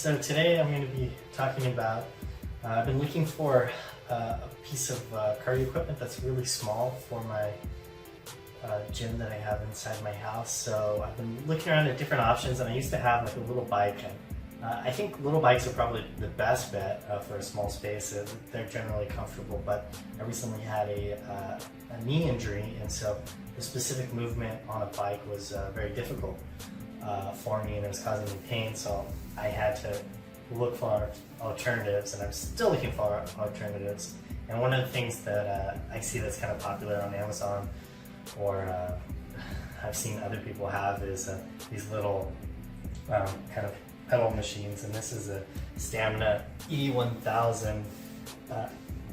So today I'm going to be talking about, I've been looking for a piece of cardio equipment that's really small for my gym that I have inside my house. So I've been looking around at different options, and I used to have like a little bike. And I think little bikes are probably the best bet for a small space. They're generally comfortable, but I recently had a knee injury, and so the specific movement on a bike was very difficult for me, and it was causing me pain. So I had to look for alternatives, and I'm still looking for alternatives. And one of the things that I see that's kind of popular on Amazon, or I've seen other people have, is these little kind of pedal machines. And this is a Stamina E1000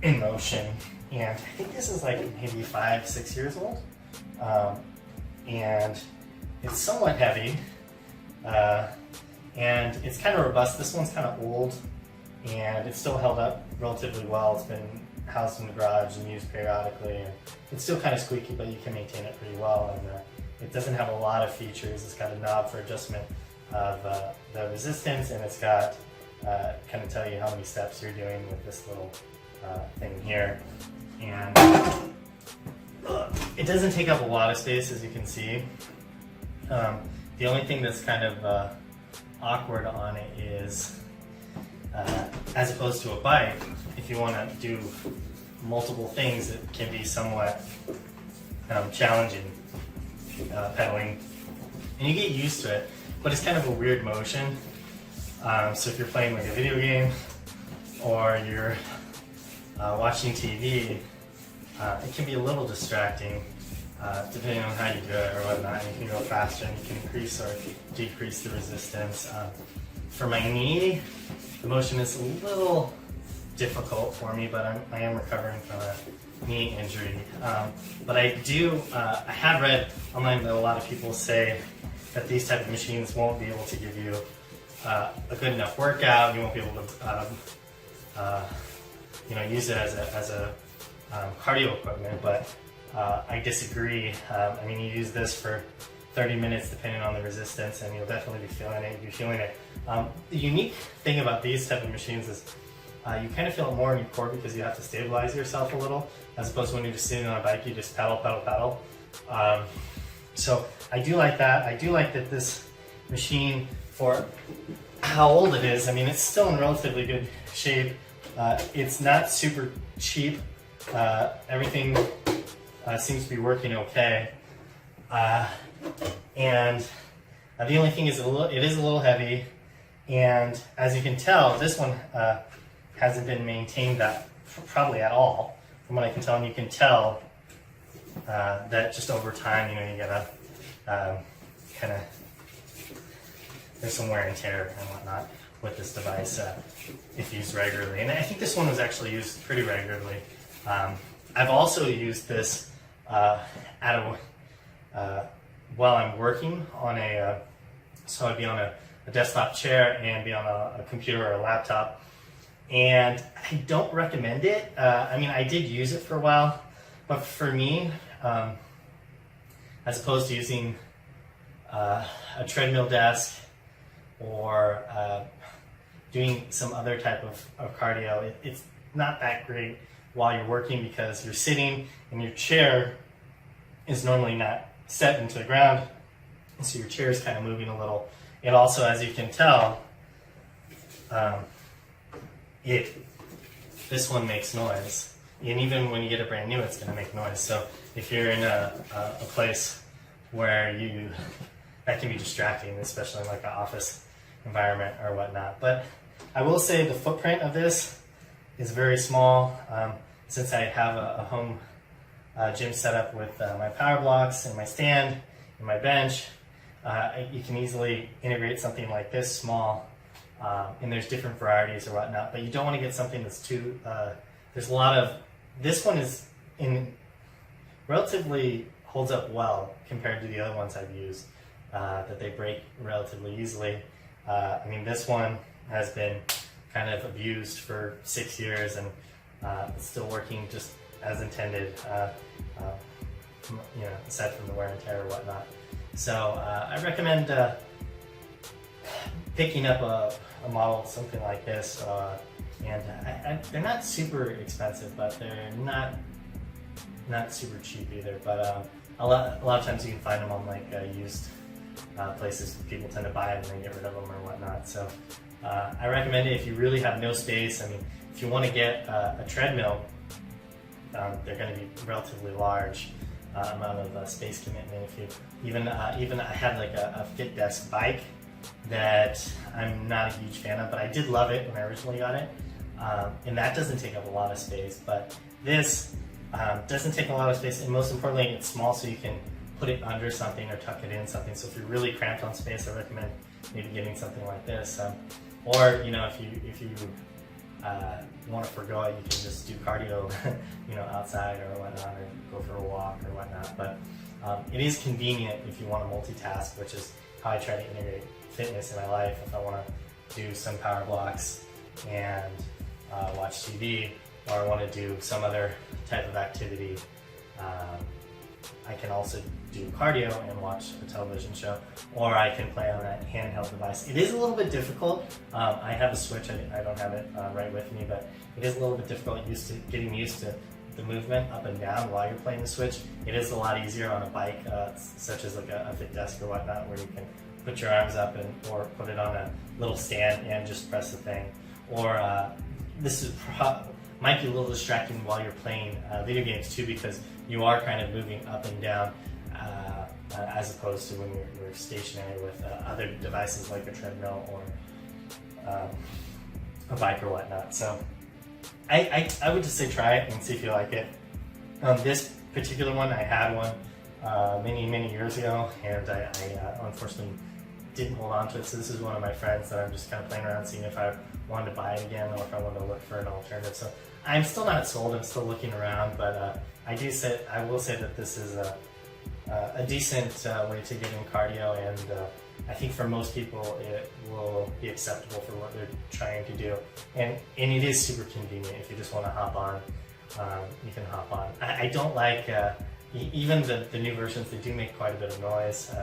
InMotion, and I think this is like maybe 5-6 years old, and it's somewhat heavy, and it's kind of robust. This one's kind of old, and it's still held up relatively well. It's been housed in the garage and used periodically, and it's still kind of squeaky, but you can maintain it pretty well. And it doesn't have a lot of features. It's got a knob for adjustment of the resistance, and it's got kind of tell you how many steps you're doing with this little thing here. And it doesn't take up a lot of space, as you can see. The only thing that's kind of awkward on it is, as opposed to a bike, if you want to do multiple things, it can be somewhat challenging pedaling, and you get used to it, but it's kind of a weird motion. So if you're playing like a video game, or you're watching TV, it can be a little distracting, depending on how you do it or whatnot. You can go faster, and you can increase or decrease the resistance. For my knee, the motion is a little difficult for me, but I am recovering from a knee injury. But I have read online that a lot of people say that these type of machines won't be able to give you a good enough workout. You won't be able to use it as a cardio equipment, but I disagree. I mean, you use this for 30 minutes depending on the resistance, and you'll definitely be feeling it. You're feeling it. The unique thing about these type of machines is you kind of feel it more in your core, because you have to stabilize yourself a little, as opposed to when you're just sitting on a bike, you just pedal, pedal, pedal. So I do like that. I do like that this machine, for how old it is, I mean, it's still in relatively good shape. It's not super cheap. Everything seems to be working okay. And the only thing is it is a little heavy, and as you can tell, this one hasn't been maintained that probably at all, from what I can tell. And you can tell that just over time, you gotta kind of, there's some wear and tear and whatnot with this device if used regularly. And I think this one was actually used pretty regularly. I've also used this while I'm working on so I'd be on a desktop chair and be on a computer or a laptop. And I don't recommend it. I mean, I did use it for a while, but for me, as opposed to using a treadmill desk or doing some other type of cardio, it's not that great while you're working, because you're sitting and your chair is normally not set into the ground, and so your chair is kind of moving a little. It also, as you can tell, this one makes noise, and even when you get it brand new, it's going to make noise. So if you're in a place where that can be distracting, especially in like an office environment or whatnot. But I will say the footprint of this is very small. Since I have a home gym set up with my power blocks and my stand and my bench, you can easily integrate something like this small. And there's different varieties or whatnot, but you don't want to get something that's too, there's a lot of, this one is relatively holds up well compared to the other ones I've used, that they break relatively easily. I mean, this one has been kind of abused for 6 years, and it's still working just as intended, aside from the wear and tear or whatnot. So I recommend picking up a model, something like this, and they're not super expensive, but they're not super cheap either. But a lot of times you can find them on like used places. People tend to buy them and then get rid of them or whatnot. So I recommend it if you really have no space. I mean, if you want to get a treadmill, they're going to be relatively large amount of space commitment. If you even I had like a fit desk bike that I'm not a huge fan of, but I did love it when I originally got it, and that doesn't take up a lot of space. But this doesn't take a lot of space, and most importantly, it's small, so you can put it under something or tuck it in something. So if you're really cramped on space, I recommend maybe getting something like this. Or if you want to forego it, you can just do cardio, outside or whatnot, or go for a walk or whatnot. But it is convenient if you want to multitask, which is how I try to integrate fitness in my life. If I want to do some power blocks and watch TV, or I want to do some other type of activity, I can also do cardio and watch a television show, or I can play on that handheld device. It is a little bit difficult. I have a Switch. I don't have it right with me, but it is a little bit difficult getting used to the movement up and down while you're playing the Switch. It is a lot easier on a bike, such as like a fit desk or whatnot, where you can put your arms up or put it on a little stand and just press the thing. Or this might be a little distracting while you're playing video games too, because you are kind of moving up and down as opposed to when you're stationary with other devices like a treadmill or a bike or whatnot. So I would just say try it and see if you like it. This particular one, I had one many years ago, and I unfortunately didn't hold on to it. So this is one of my friends that I'm just kind of playing around, seeing if I wanted to buy it again or if I wanted to look for an alternative. So I'm still not sold. I'm still looking around, but I will say that this is a decent way to get in cardio, and I think for most people it will be acceptable for what they're trying to do. And it is super convenient. If you just want to hop on, you can hop on. I don't like even the new versions. They do make quite a bit of noise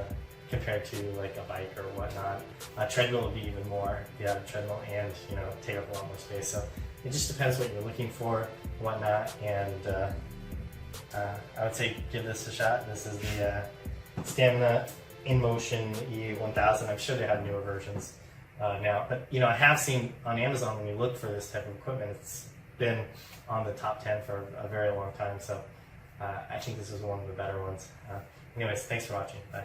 compared to like a bike or whatnot. A treadmill would be even more if you have a treadmill, and take up a lot more space. So it just depends what you're looking for, whatnot, and I would say give this a shot. This is the Stamina InMotion E1000. I'm sure they have newer versions now, but I have seen on Amazon, when you look for this type of equipment, it's been on the top 10 for a very long time. So I think this is one of the better ones. Anyways, thanks for watching. Bye.